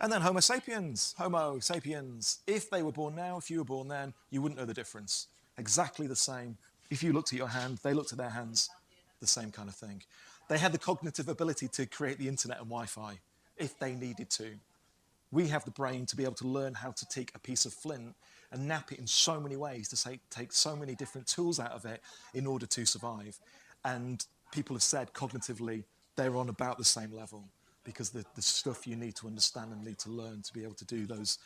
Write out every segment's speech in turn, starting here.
And then Homo sapiens, Homo sapiens. If they were born now, if you were born then, you wouldn't know the difference. Exactly the same. If you looked at your hand, they looked at their hands, the same kind of thing. They had the cognitive ability to create the internet and Wi-Fi if they needed to. We have the brain to be able to learn how to take a piece of flint and nap it in so many ways, to take so many different tools out of it in order to survive. And people have said cognitively they're on about the same level, because the stuff you need to understand and need to learn to be able to do those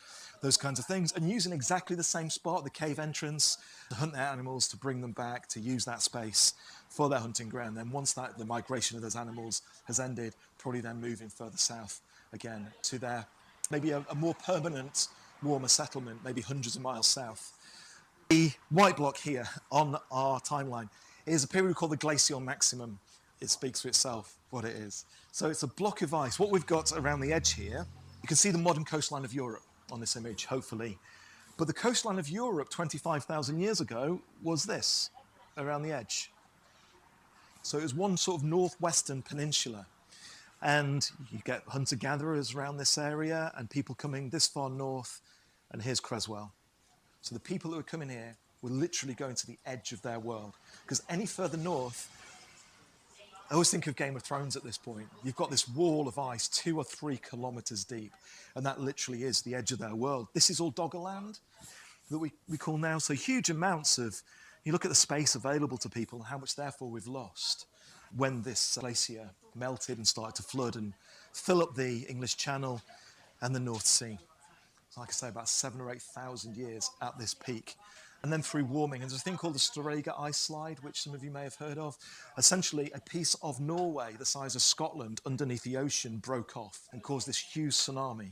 kinds of things. And using exactly the same spot, the cave entrance, to hunt their animals, to bring them back, to use that space for their hunting ground. Then once the migration of those animals has ended, probably then moving further south again to their maybe a more permanent, warmer settlement, maybe hundreds of miles south. The white block here on our timeline is a period we call the Glacial Maximum. It speaks for itself what it is. So it's a block of ice. What we've got around the edge here, you can see the modern coastline of Europe on this image, hopefully. But the coastline of Europe 25,000 years ago was this, around the edge. So it was one sort of northwestern peninsula. And you get hunter-gatherers around this area and people coming this far north, and here's Creswell. So the people that were coming here were literally going to the edge of their world, because any further north, I always think of Game of Thrones at this point. You've got this wall of ice 2 or 3 kilometers deep, and that literally is the edge of their world. This is all Doggerland that we call now. So huge amounts of, you look at the space available to people and how much therefore we've lost when this glacier melted and started to flood and fill up the English Channel and the North Sea. So like I say, about 7,000 or 8,000 years at this peak. And then through warming, and there's a thing called the Storegga ice slide, which some of you may have heard of. Essentially, a piece of Norway the size of Scotland underneath the ocean broke off and caused this huge tsunami.